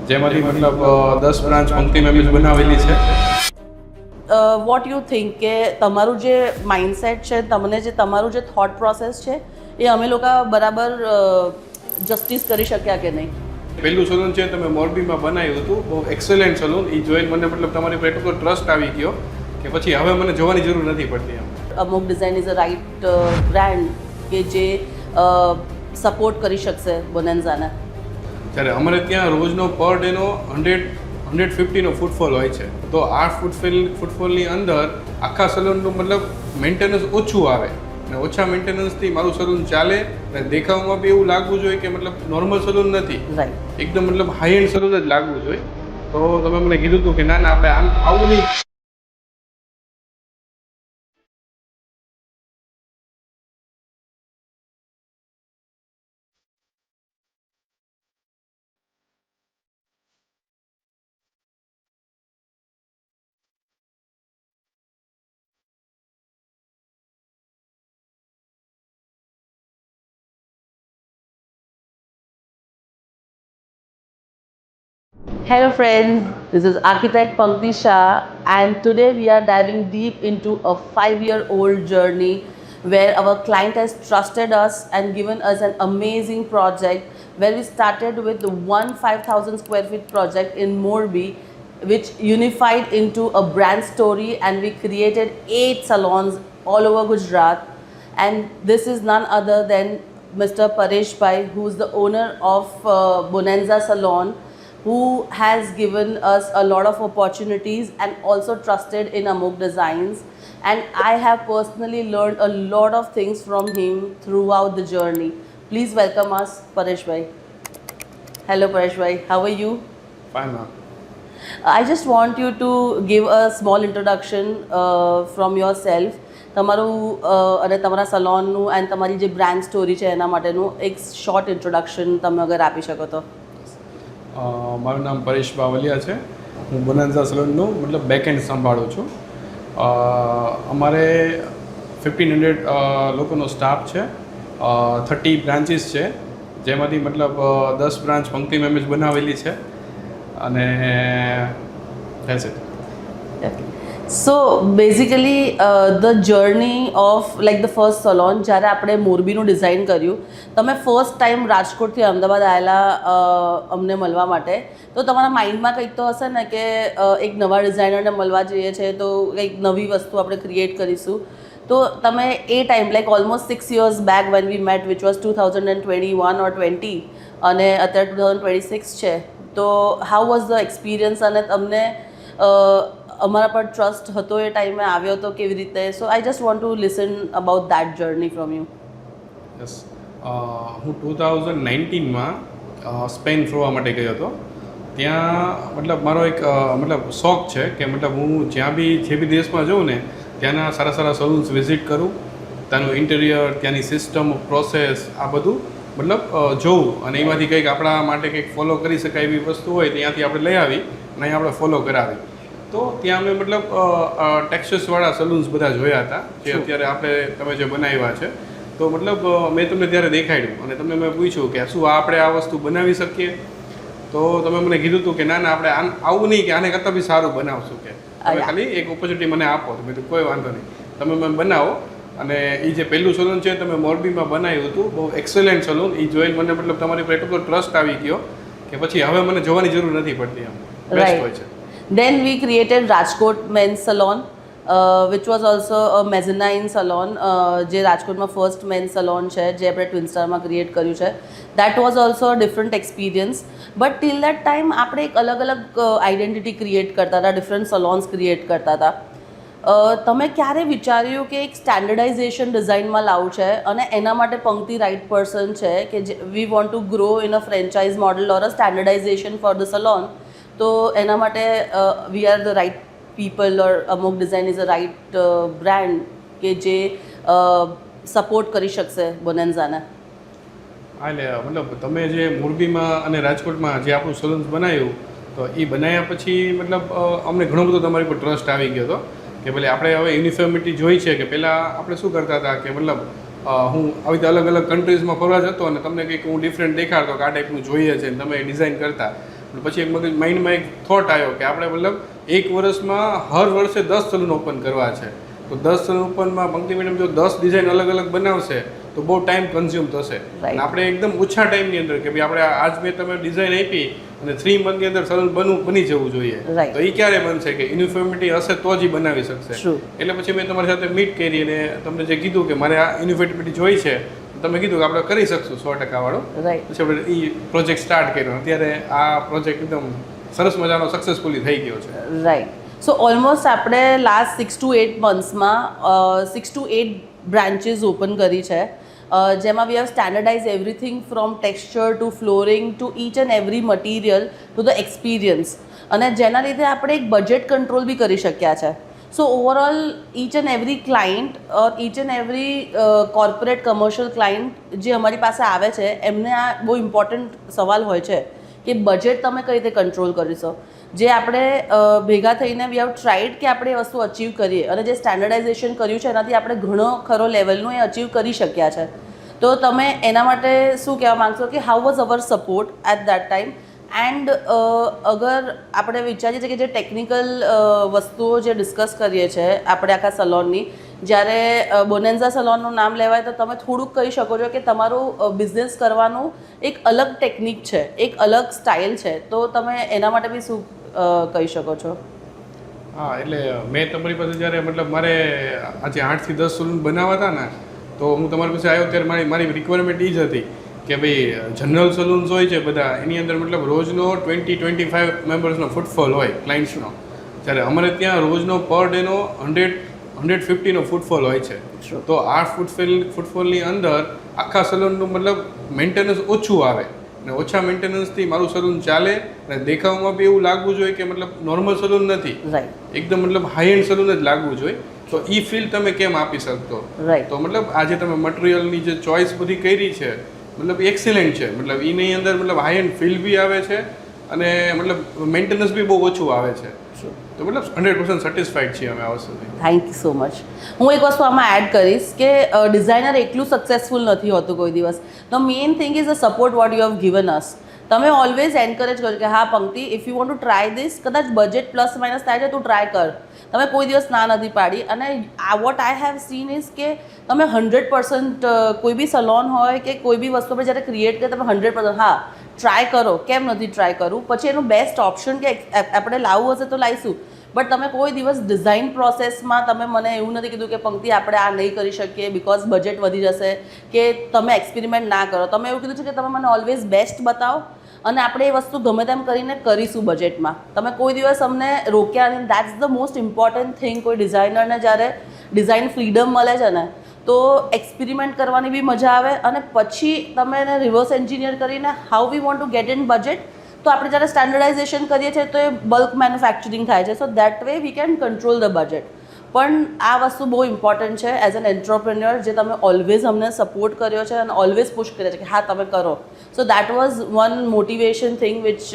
જેમાંથી મતલબ 10 બ્રાન્ચ પંક્તિ મેં જ બનાવેલી છે. વોટ યુ થિંક કે તમારું જે માઇન્ડસેટ છે, તમને જે તમારું જે થોટ પ્રોસેસ છે એ અમે લોકો બરાબર જસ્ટિસ કરી શક્યા કે નહીં? પહેલું સલૂન છે તમે મોરબીમાં બનાવ્યું હતું, બહુ એક્સેલન્ટ સલૂન. એ જોઈને મને મતલબ તમારી પર એટલો ટ્રસ્ટ આવી ગયો કે પછી હવે મને જોવાની જરૂર નથી પડતી. અમુક design is a right brand કે જે સપોર્ટ કરી શકશે બોનેન્ઝાને. ત્યારે અમારે ત્યાં રોજનો પર ડેનો 150નો ફૂટફોલ હોય છે. તો આ ફૂટફોલની અંદર આખા સલૂનનું મતલબ મેન્ટેનન્સ ઓછું આવે અને ઓછા મેન્ટેનન્સથી મારું સલૂન ચાલે અને દેખાવમાં બી એવું લાગવું જોઈએ કે મતલબ નોર્મલ સલૂન નથી, રાઈટ. એકદમ મતલબ હાઈ એન્ડ સલૂન જ લાગવું જોઈએ. તો તમે મને કીધું હતું કે ના આપણે આવું નહીં. Hello friends, this is architect Pankti Shah, and today we are diving deep into a 5-year-old journey where our client has trusted us and given us an amazing project where we started with one 5,000 square feet project in Morbi, which unified into a brand story, and we created 8 salons all over Gujarat. And this is none other than Mr. Paresh Bhai, who is the owner of Bonanza Salon, who has given us a lot of opportunities and also trusted in Amok Designs. And I have personally learned a lot of things from him throughout the journey. Please welcome us, Paresh Bhai. Hello Paresh Bhai, how are you? Fine, ma'am. I just want you to give a small introduction from yourself. તમારું અને તમારા સલોનનું and તમારી જે brand story છે એના માટેનું એક short introduction તમે અગર આપી શકો તો. મારું નામ પરેશ બાવલિયા છે. હું બોનાન્ઝા સલૂનનું મતલબ બેક એન્ડ સંભાળું છું. અમારે 1500 લોકોનો સ્ટાફ છે, 30 બ્રાન્ચીસ છે, જેમાંથી મતલબ 10 બ્રાન્ચ પંક્તિ મેં જ બનાવેલી છે અને that's it. So basically the journey of like the first salon જ્યારે આપણે મોરબીનું ડિઝાઇન કર્યું, તમે ફર્સ્ટ ટાઈમ રાજકોટથી અમદાવાદ આવેલા અમને મળવા માટે, તો તમારા માઇન્ડમાં કંઈક તો હશે ને કે એક નવા ડિઝાઇનરને મળવા જઈએ છીએ તો કંઈક નવી વસ્તુ આપણે ક્રિએટ કરીશું. તો તમે એ time like almost 6 years back when we met, which was 2021 or 20, અને અત્યારે 2026 છે, તો હાઉ વોઝ ધ એક્સપિરિયન્સ અને તમને અમારા પર ટ્રસ્ટ હતો એ ટાઈમે આવ્યો હતો કેવી રીતે? So I just want to listen about that journey from you. Yes, હું 2019માં સ્પેન ફરવા માટે ગયો હતો. ત્યાં મતલબ મારો એક મતલબ શોખ છે કે મતલબ હું જે બી દેશમાં જાઉં ને ત્યાંના સારા સારા સલૂન્સ વિઝિટ કરું, ત્યાંનું ઇન્ટિરિયર, ત્યાંની સિસ્ટમ, પ્રોસેસ, આ બધું મતલબ જોઉં અને એમાંથી કંઈક આપણા માટે કંઈક ફોલો કરી શકાય એવી વસ્તુ હોય ત્યાંથી આપણે લઈ આવી અને અહીં આપણે ફોલો કરાવી. તો ત્યાં અમે મતલબ ટેક્સચર્સવાળા સલૂન્સ બધા જોયા હતા જે અત્યારે તમે જે બનાવ્યા છે. તો મતલબ મેં તમને ત્યારે દેખાડ્યું અને તમને મેં પૂછ્યું કે શું આપણે આ વસ્તુ બનાવી શકીએ? તો તમે મને કીધું હતું કે ના આપણે આવું નહીં, કે આને કરતાં બી સારું બનાવશું, કે તમે ખાલી એક ઓપોર્ચ્યુનિટી મને આપો. તો મેં કીધું કોઈ વાંધો નહીં, તમે મને બનાવો. અને એ જે પહેલું સલૂન છે તમે મોરબીમાં બનાવ્યું હતું, બહુ એક્સેલન્ટ સલૂન. એ જોઈને મને મતલબ તમારી પર એટલો ટ્રસ્ટ આવી ગયો કે પછી હવે મને જોવાની જરૂર નથી પડતી. એમ બેસ્ટ હોય છે. Then we created Rajkot Men's Salon, which was also a mezzanine salon, જે રાજકોટમાં ફર્સ્ટ મેન્સ સલોન છે જે આપણે ટ્વિન સ્ટારમાં ક્રિએટ કર્યું છે. That was also a different experience. But till that time આપણે એક અલગ અલગ આઈડેન્ટિટી ક્રિએટ કરતા હતા, ડિફરન્ટ સલોન્સ ક્રિએટ કરતા હતા. તમે ક્યારે વિચાર્યું કે એક સ્ટેન્ડર્ડાઇઝેશન ડિઝાઇનમાં લાવવું છે અને એના માટે પંક્તિ રાઇટ પર્સન છે કે we want to grow in a franchise model or a standardization for the salon? તો એના માટે we are the right people or અમુક design is a right brand કે જે સપોર્ટ કરી શકશે બોનેન્ઝાને? હા, એટલે મતલબ તમે જે મોરબીમાં અને રાજકોટમાં જે આપણું સલૂન્સ બનાવ્યું, તો એ બનાવ્યા પછી મતલબ અમને ઘણો બધો તમારી પર ટ્રસ્ટ આવી ગયો હતો કે ભલે આપણે હવે યુનિફોર્મિટી જોઈ છે. કે પહેલાં આપણે શું કરતા હતા કે મતલબ હું આવી રીતે અલગ અલગ કન્ટ્રીઝમાં ફરવા જતો અને તમને કંઈક હું ડિફરન્ટ દેખાડતો કે આ ટાઈપનું જોઈએ છે ને તમે ડિઝાઇન કરતા. પછી એક મગજ માઇન્ડમાં એક થોટ આવ્યો કે આપણે મતલબ એક વર્ષમાં હર વર્ષે 10 સલૂન ઓપન કરવા છે. તો 10 સલૂન ઓપનમાં પંક્તિ મેડમ જો 10 ડિઝાઇન અલગ અલગ બનાવશે તો બહુ ટાઈમ કન્ઝ્યુમ થશે. અને આપણે એકદમ ઓછા ટાઈમની અંદર કે ભાઈ આપણે આજ મેં તમે ડિઝાઇન આપી અને 3 મંથની અંદર સલૂન બની જવું જોઈએ. તો એ ક્યારે બનશે કે યુનિફોર્મિટી હશે તો જ બનાવી શકશે. એટલે પછી મેં તમારી સાથે મીટ કરી અને તમને જે કીધું કે મારે આ યુનિફોર્મિટી જોઈ છે, તમે કીધું કે આપણે કરી શકશું 100% વાળો. પછી આપણે એ પ્રોજેક્ટ સ્ટાર્ટ કર્યો. અત્યારે આ પ્રોજેક્ટ એકદમ સરસ મજાનો સક્સેસફુલી થઈ ગયો છે. રાઈટ. સો ઓલમોસ્ટ આપણે લાસ્ટ 6 to 8 મંથ્સમાં 6 to 8 બ્રાન્ચીસ ઓપન કરી છે, જેમાં we have standardize everything from texture to flooring to each and every material to the experience, અને જેના લીધે આપણે એક બજેટ કંટ્રોલ બી કરી શક્યા છે. So overall each and every client or each and every corporate commercial client જે અમારી પાસે આવે છે એમને આ બહુ ઇમ્પોર્ટન્ટ સવાલ હોય છે કે બજેટ તમે કઈ રીતે કંટ્રોલ કરીશો. જે આપણે ભેગા થઈને વી હેવ ટ્રાઈડ કે આપણે એ વસ્તુ અચીવ કરીએ, અને જે સ્ટેન્ડર્ડાઇઝેશન કર્યું છે એનાથી આપણે ઘણો ખરો લેવલનું એ અચીવ કરી શક્યા છે. તો તમે એના માટે શું કહેવા માગશો કે how was our support at that time? And અગર આપણે વિચારીએ છીએ કે જે ટેકનિકલ વસ્તુઓ જે ડિસ્કસ કરીએ છીએ આપણે આખા સલોનની, જ્યારે બોનેન્ઝા સલોનનું નામ લેવાય તો તમે થોડુંક કહી શકો છો કે તમારું બિઝનેસ કરવાનું એક અલગ ટેકનિક છે, એક અલગ સ્ટાઇલ છે, તો તમે એના માટે બી શું કહી શકો છો? હા, એટલે મેં તમારી પાસે જ્યારે મતલબ મારે આજે 8 થી 10 સલૂન બનાવવા હતા ને, તો હું તમારી પાસે આવ્યો ત્યારે મારી રિક્વાયરમેન્ટ એ જ હતી કે ભાઈ જનરલ સલૂન્સ હોય છે બધા, એની અંદર મતલબ રોજનો 20-25 મેમ્બર્સનો ફૂટફોલ હોય ક્લાયન્ટ્સનો, જ્યારે અમારે ત્યાં રોજનો પર ડેનો 150નો ફૂટફોલ હોય છે. તો આ ફૂટફોલની અંદર આખા સલૂનનું મતલબ મેન્ટેનન્સ ઓછું આવે, અને ઓછા મેન્ટેનન્સથી મારું સલૂન ચાલે અને દેખાવમાં બી એવું લાગવું જોઈએ કે મતલબ નોર્મલ સલૂન નથી, એકદમ મતલબ હાઈ એન્ડ સલૂન જ લાગવું જોઈએ. તો એ ફીલ તમે કેમ આપી શકતો? તો મતલબ આજે તમે મટીરિયલની જે ચોઇસ બધી કરી છે મતલબ એક્સિલન્ટ છે, મતલબ એની અંદર મતલબ હાઈ એન્ડ ફીલ બી આવે છે અને મતલબ મેન્ટેનન્સ બી બહુ ઓછું આવે છે. તો મતલબ 100% સેટિસ્ફાઈડ છીએ અમે આ વસ્તુથી. Thank you so much. હું એક વસ્તુ આમાં એડ કરીશ કે ડિઝાઇનર એકલું સક્સેસફુલ નથી હોતું કોઈ દિવસ. The main thing is the support what you have given us. તમે ઓલવેઝ એન્કરેજ કરો કે હા Pankti, if you want to try this, કદાચ બજેટ પ્લસ માઇનસ થાય છે તું ટ્રાય કર. તમે કોઈ દિવસ ના નથી પાડી, અને what I have seen is કે તમે 100% કોઈ બી સલોન હોય કે કોઈ બી વસ્તુ આપણે જ્યારે ક્રિએટ કરીએ તમે 100% હા ટ્રાય કરો, કેમ નથી ટ્રાય કરવું, પછી એનું બેસ્ટ ઓપ્શન કે આપણે લાવવું હશે તો લાવીશું. બટ તમે કોઈ દિવસ ડિઝાઇન પ્રોસેસમાં તમે મને એવું નથી કીધું કે પંક્તિ આપણે આ નહીં કરી શકીએ બિકોઝ બજેટ વધી જશે, કે તમે એક્સપેરિમેન્ટ ના કરો. તમે એવું કીધું છે કે તમે મને ઓલવેઝ બેસ્ટ બતાવો અને આપણે એ વસ્તુ ગમે તેમ કરીને કરીશું બજેટમાં. તમે કોઈ દિવસ અમને રોક્યા નહીં. That's the most important thing. કોઈ ડિઝાઇનરને જ્યારે ડિઝાઇન ફ્રીડમ મળે છે ને તો એક્સપેરિમેન્ટ કરવાની બી મજા આવે, અને પછી તમે એને રિવર્સ એન્જિનિયર કરીને how we want two get in budget. તો આપણે જ્યારે સ્ટેન્ડર્ડાઇઝેશન કરીએ છીએ તો એ બલ્ક મેન્યુફેક્ચરિંગ થાય છે, so that way we can control the budget. પણ આ વસ્તુ બહુ ઇમ્પોર્ટન્ટ છે એઝ એન એન્ટરપ્રેન્યોર, જે તમે ઓલવેઝ અમને સપોર્ટ કર્યો છે અને ઓલવેઝ પુશ કર્યા છે કે હા તમે કરો. So that was one motivation thing which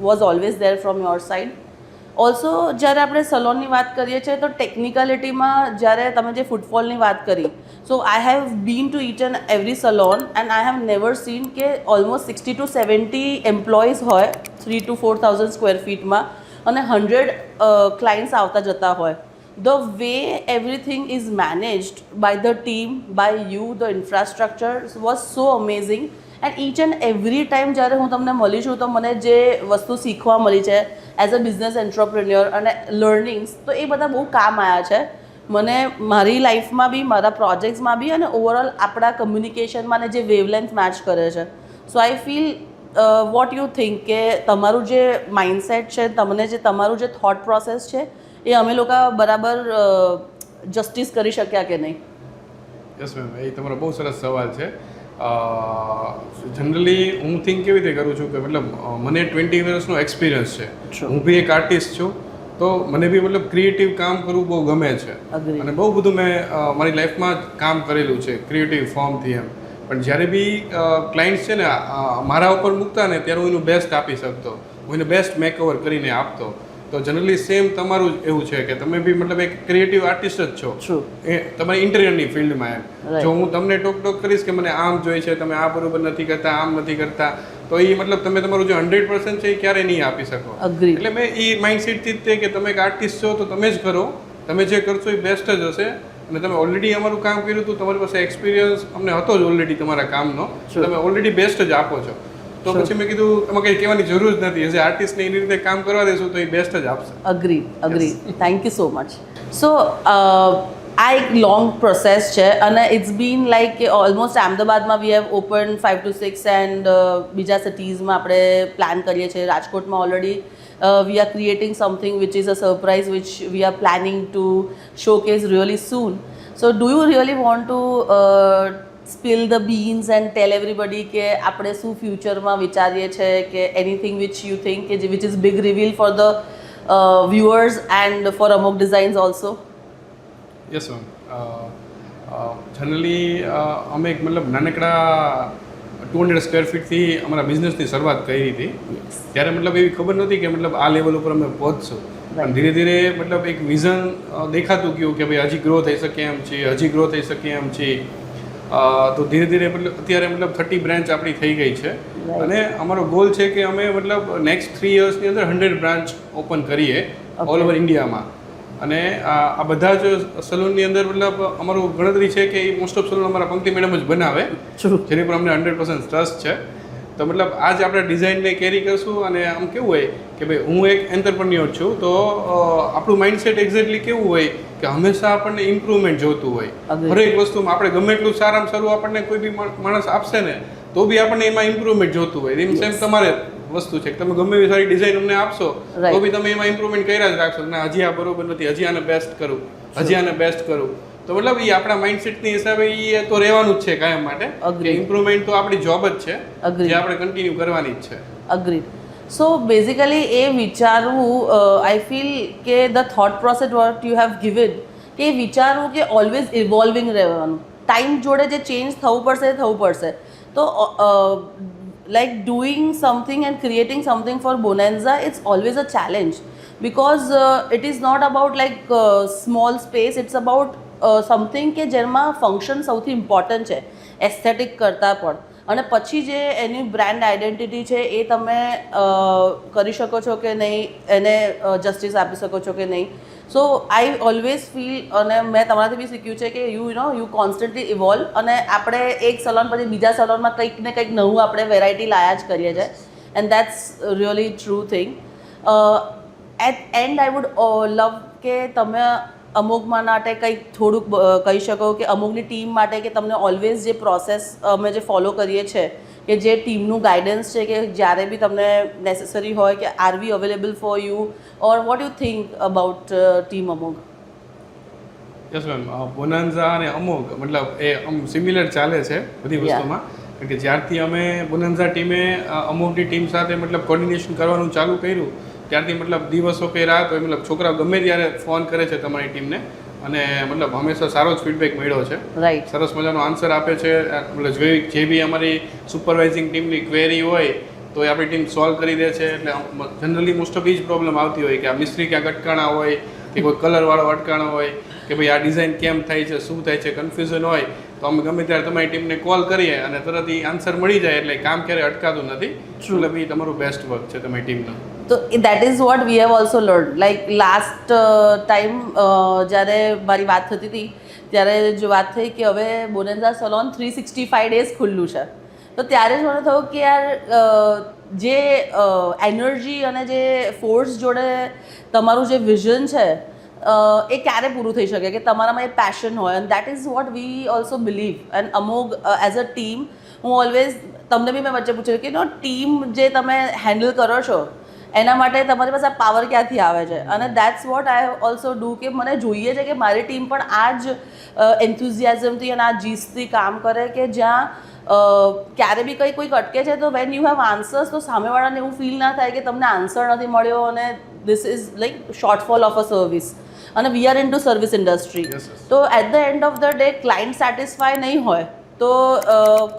was always there from your side. Also જ્યારે આપણે સલોનની વાત કરીએ છીએ તો ટેકનિકાલિટીમાં જ્યારે તમે જે ફૂટફોલની વાત કરી, so I have been to each and every salon and I have never seen કે ઓલમોસ્ટ 60 to 70 એમ્પ્લોઈઝ હોય 3,000 to 4,000 સ્ક્વેર ફીટમાં, અને 100 ક્લાયન્ટ્સ આવતા જતા હોય. The way everything is managed by the team, by you, the infrastructure was so amazing. And each and every time જ્યારે હું તમને મળી છું તો મને જે વસ્તુ શીખવા મળી છે એઝ અ બિઝનેસ એન્ટરપ્રેન્યોર અને લર્નિંગ્સ, તો એ બધા બહુ કામ આવ્યા છે મને મારી લાઈફમાં બી, મારા પ્રોજેક્ટ્સમાં બી, અને ઓવરઓલ આપણા કમ્યુનિકેશનમાં ને જે વેવલેન્થ મેચ કરે છે. So I feel what you think કે તમારું જે માઇન્ડસેટ છે, તમને જે તમારું જે થોટ પ્રોસેસ છે એ અમે લોકો બરાબર જસ્ટિસ કરી શક્યા કે નહીં? યસ મેમ, એ તમારો બહુ સરસ સવાલ છે. જનરલી હું થિંક કેવી રીતે કરું છું કે મતલબ મને 20 વર્ષનો એક્સપિરિયન્સ છે, હું બી એક આર્ટિસ્ટ છું, તો મને બી મતલબ ક્રિએટિવ કામ કરવું બહુ ગમે છે, અને બહુ બધું મેં મારી લાઈફમાં કામ કરેલું છે ક્રિએટિવ ફોર્મથી એમ. પણ જ્યારે બી ક્લાયન્ટ્સ છે ને મારા ઉપર મૂકતા ને ત્યારે હું એનું બેસ્ટ આપી શકતો, હું એને બેસ્ટ મેકઓવર કરીને આપતો. તો જનરલી સેમ તમારું એવું છે કે તમે બી મતલબ એક ક્રિએટિવ આર્ટિસ્ટ જ છો એ તમારી ઇન્ટિરિયરની ફિલ્ડમાં એમ. જો હું તમને ટોક કરીશ કે મને આમ જોઈએ છે, તમે આ બરોબર નથી કરતા, આમ નથી કરતા, તો એ મતલબ તમે તમારું જે 100% છે એ ક્યારે નહીં આપી શકો. Agreed. એટલે મેં એ માઇન્ડસેટથી જ તે કે તમે એક આર્ટિસ્ટ છો તો તમે જ કરો, તમે જે કરશો એ બેસ્ટ જ હશે. અને તમે ઓલરેડી અમારું કામ કર્યું હતું, તમારી પાસે એક્સપિરિયન્સ અમને હતો જ ઓલરેડી તમારા કામનો, તમે ઓલરેડી બેસ્ટ જ આપો છો. તો પછી મેં કીધું એમાં કંઈ કહેવાની જરૂર જ નથી. એઝ એ આર્ટિસ્ટને એની રીતે કામ કરવા દેશું તો એ બેસ્ટ જ આપશે. Agree. Thank you so much. So આ એક લોંગ પ્રોસેસ છે અને ઇટ્સ બીન લાઈક કે ઓલમોસ્ટ અમદાવાદમાં we have open 5 to 6 and બીજા સિટીઝમાં આપણે પ્લાન કરીએ છીએ. રાજકોટમાં already we are creating something which is a surprise which we are planning to showcase really soon. So do you really want to spill the beans and tell everybody કે આપણે શું ફ્યુચરમાં વિચારીએ છીએ, કે anything which you think કે which is big reveal for the viewers and for Amog Designs also? Yes ma'am. Generally અમે એક મતલબ નાનકડા 200 સ્ક્વેર ફીટથી અમારા બિઝનેસની શરૂઆત કરી હતી. ત્યારે મતલબ એવી ખબર નહોતી કે મતલબ આ લેવલ ઉપર અમે પહોંચશું. પણ ધીરે ધીરે મતલબ એક વિઝન દેખાતું ગયું કે ભાઈ હજી ગ્રો થઈ શકે એમ છે, હજી ગ્રો થઈ શકે એમ છે. તો ધીરે ધીરે મતલબ અત્યારે મતલબ 30 બ્રાન્ચ આપણી થઈ ગઈ છે. અને અમારો ગોલ છે કે અમે મતલબ નેક્સ્ટ 3 યર્સની અંદર 100 બ્રાન્ચ ઓપન કરીએ ઓલ ઓવર ઇન્ડિયામાં. અને આ બધા જ સલૂનની અંદર મતલબ અમારું ગણતરી છે કે એ મોસ્ટ ઓફ સલૂન અમારા પંક્તિ મેડમ જ બનાવે, જેની પર અમને 100% ટ્રસ્ટ છે. તો મતલબ આજ આપણે ડિઝાઇનને કેરી કરશું. અને આમ કેવું હોય કે ભાઈ હું એક એન્ટરપ્રન્યોર છું, તો આપણું માઇન્ડસેટ એક્ઝેક્ટલી કેવું હોય કે હંમેશા આપણને ઇમ્પ્રુવમેન્ટ જોતું હોય. હરેક વસ્તુમાં આપણે ગમે એટલું સારામાં સારું આપણને કોઈ બી માણસ આપશે ને તો બી આપણને એમાં ઇમ્પ્રુવમેન્ટ જોતું હોય. એમ સેમ તમારે વસ્તુ છે કે તમે ગમે એવી સારી ડિઝાઇન અમને આપશો તો બી તમે એમાં ઇમ્પ્રુવમેન્ટ કર્યા જ રાખશો. ના હજી આ બરોબર નથી, હજી આને બેસ્ટ કરું, હજી આને બેસ્ટ કરું. તો મતલબ એ આપણા માઇન્ડસેટની હિસાબે એ તો રહેવાનું જ છે કાયમ માટે. ઇમ્પ્રુવમેન્ટ તો આપણી જોબ જ છે જે આપણે કન્ટિન્યુ કરવાની જ છે. અગ્રીડ. સો બેઝિકલી એ વિચારવું, આઈ ફીલ કે the thought process vote you have given, કે વિચારવું કે ઓલવેઝ ઇવોલ્વિંગ રહેવાનું, ટાઈમ જોડે જે ચેન્જ થવું પડશે એ થવું પડશે. તો like doing something and creating something for Bonanza, it's always a challenge because it is not about like small space, it's about something કે જેમાં ફંક્શન સૌથી ઇમ્પોર્ટન્ટ છે એસ્થેટિક કરતાં પણ. અને પછી જે એની બ્રાન્ડ આઈડેન્ટિટી છે એ તમે કરી શકો છો કે નહીં, એને જસ્ટિસ આપી શકો છો કે નહીં. સો આઈ ઓલવેઝ ફીલ, અને મેં તમારાથી બી શીખ્યું છે કે યુ કોન્સ્ટન્ટલી ઇવોલ્વ. અને આપણે એક સલોન પછી બીજા સલોનમાં કંઈક ને કંઈક નવું આપણે વેરાયટી લાયા જ કરીએ છીએ. And that's really true thing. At end I would love કે તમે અમુકમાં માટે કંઈક થોડુંક કહી શકો કે અમુકની ટીમ માટે કે તમને ઓલવેઝ જે પ્રોસેસ અમે જે ફોલો કરીએ છીએ, કે જે ટીમનું ગાઈડન્સ છે, કે જ્યારે બી તમને નેસેસરી હોય કે are we available for you, or what you think about team અમોગ? Yes ma'am. બોનાન્ઝા અને અમોગ મતલબ એ સિમિલર ચાલે છે બધી વસ્તુમાં. કારણ કે જ્યારથી અમે બોનાન્ઝા ટીમે અમોગની ટીમ સાથે મતલબ કોર્ડિનેશન કરવાનું ચાલુ કર્યું ત્યારથી મતલબ દિવસો કે રાત હોય, મતલબ છોકરાઓ ગમે ત્યારે ફોન કરે છે તમારી ટીમને, અને મતલબ હંમેશા સારો જ ફીડબેક મળ્યો છે. રાઈટ. સરસ મજાનો આન્સર આપે છે. મતલબ જે બી અમારી સુપરવાઇઝિંગ ટીમની ક્વેરી હોય તો એ આપણી ટીમ સોલ્વ કરી દે છે. એટલે જનરલી મોસ્ટ ઓફ એ જ પ્રોબ્લેમ આવતી હોય કે આ મિસ્ત્રી ક્યાંક અટકાણા હોય, કે કોઈ કલરવાળો અટકાણો હોય, કે ભાઈ આ ડિઝાઇન કેમ થાય છે, શું થાય છે, કન્ફ્યુઝન હોય, તો અમે ગમે ત્યારે તમારી ટીમને કોલ કરીએ અને તરત એ આન્સર મળી જાય. એટલે કામ ક્યારેય અટકાતું નથી. એટલે એ તમારું બેસ્ટ વર્ક છે તમારી ટીમનું. તો that is what we have also learn. Like last time જ્યારે મારી વાત થતી હતી ત્યારે જો વાત થઈ કે હવે બોનાન્ઝા સલોન 365 ડેઝ ખુલ્લું છે, તો ત્યારે જ મને થયું કે યાર જે એનર્જી અને જે ફોર્સ જોડે તમારું જે વિઝન છે એ ક્યારે પૂરું થઈ શકે, કે તમારામાં એ પેશન હોય. And that is what we also believe. And Amogh as a team, હું ઓલવેઝ તમને બી મેં વચ્ચે પૂછ્યું કે નો ટીમ જે તમે હેન્ડલ કરો છો એના માટે તમારી પાસે પાવર ક્યાંથી આવે છે. અને that's what I also do, કે મને જોઈએ છે કે મારી ટીમ પણ આ જ એન્થુઝિયાઝમથી અને આ જીસથી કામ કરે, કે જ્યાં ક્યારે બી કંઈ કોઈક અટકે છે તો વેન યુ હેવ આન્સર્સ તો સામેવાળાને એવું ફીલ ના થાય કે તમને આન્સર નથી મળ્યો અને this is like shortfall of a service. And we are in to service industry. તો at the end of the day client satisfy નહીં હોય તો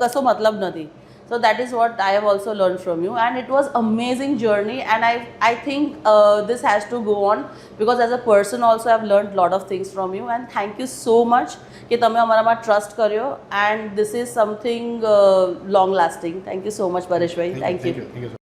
કશો મતલબ નથી. So that is what I have also learned from you, and it was amazing journey. And I think this has to go on, because as a person also I've learned lot of things from you. And thank you so much કે તમે અમારામાં trust કર્યો, and this is something long lasting. Thank you so much, Pareshbhai. Thank you. Thank you so much.